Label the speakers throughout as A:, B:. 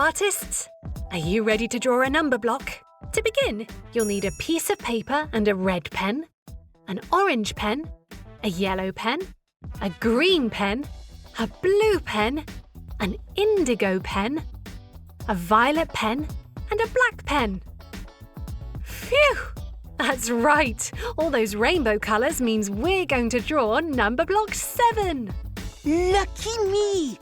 A: artists! Are you ready to draw a number block? To begin, you'll need a piece of paper and a red pen, an orange pen, a yellow pen, a green pen, a blue pen, an indigo pen, a violet pen, and a black pen. Phew! That's right! All those rainbow colours means we're going to draw Numberblock 7!
B: Lucky me!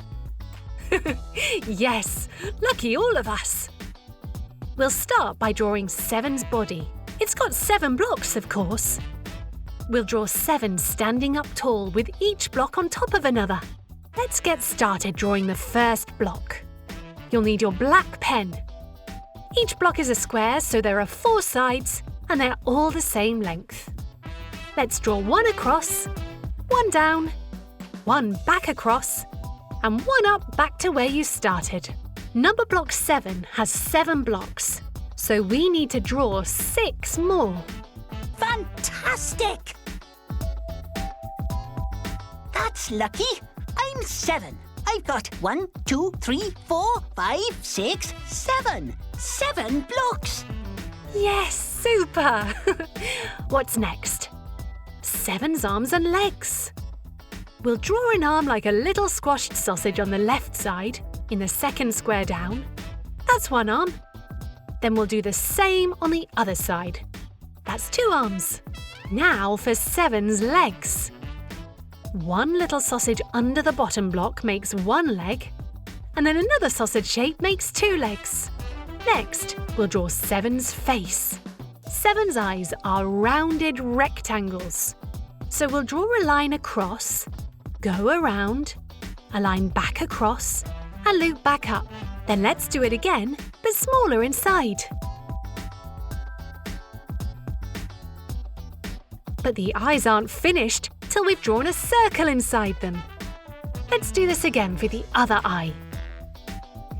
A: Yes, lucky all of us! We'll start by drawing 7's body. It's got 7 blocks, of course. We'll draw 7 standing up tall with each block on top of another. Let's get started drawing the first block. You'll need your black pen. Each block is a square, so there are 4 sides, and they're all the same length. Let's draw 1 across, 1 down, 1 back across, and 1 up back to where you started. Numberblock 7 has 7 blocks, so we need to draw 6 more.
B: Fantastic! That's lucky. I'm 7. I've got 1, 2, 3, 4, 5, 6, 7. 7 blocks.
A: Yes, super! What's next? 7's arms and legs. We'll draw an arm like a little squashed sausage on the left side, in the second square down. That's 1 arm. Then we'll do the same on the other side. That's 2 arms. Now for 7's legs. 1 little sausage under the bottom block makes 1 leg, and then another sausage shape makes 2 legs. Next, we'll draw 7's face. 7's eyes are rounded rectangles. So we'll draw a line across, go around, a line back across, and loop back up. Then let's do it again, but smaller inside. But the eyes aren't finished till we've drawn a circle inside them. Let's do this again for the other eye.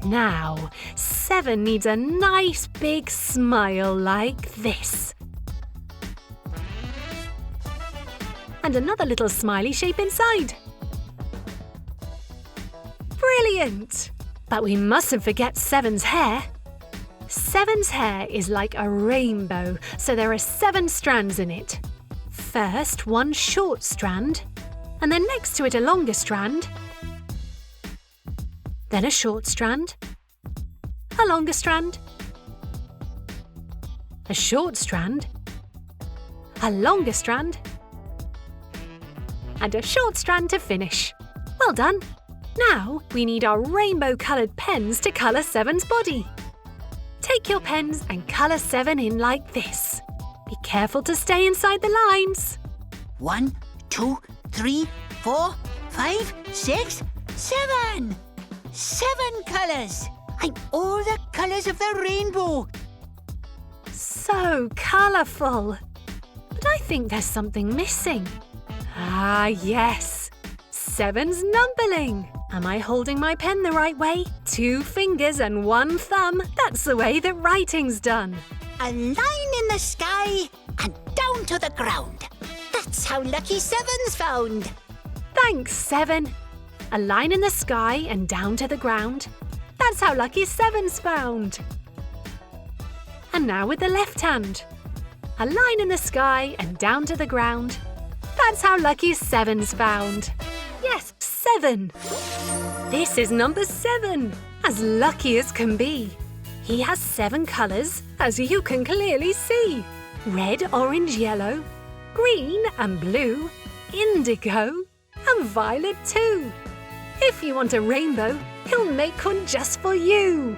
A: Now, 7 needs a nice big smile like this. And another little smiley shape inside. Brilliant! But we mustn't forget 7's hair. 7's hair is like a rainbow, so there are 7 strands in it. First, 1 short strand, and then next to it a longer strand. Then a short strand, a longer strand, a short strand, a longer strand, and a short strand to finish. Well done! Now we need our rainbow-coloured pens to colour 7's body. Take your pens and colour 7 in like this. Be careful to stay inside the lines.
B: 1, 2, 3, 4, 5, 6, 7. 7 colours. I'm all the colours of the rainbow.
A: So colourful. But I think there's something missing. Ah, yes. 7's numbering. Am I holding my pen the right way? 2 fingers and 1 thumb. That's the way that writing's done.
B: A line in the sky and down to the ground. That's how lucky 7's found.
A: Thanks, 7. A line in the sky and down to the ground. That's how lucky 7's found. And now with the left hand. A line in the sky and down to the ground. That's how lucky 7's found. Yes, 7. This is number 7, as lucky as can be. He has 7 colours, as you can clearly see. Red, orange, yellow, green and blue, indigo and violet too. If you want a rainbow, he'll make one just for you.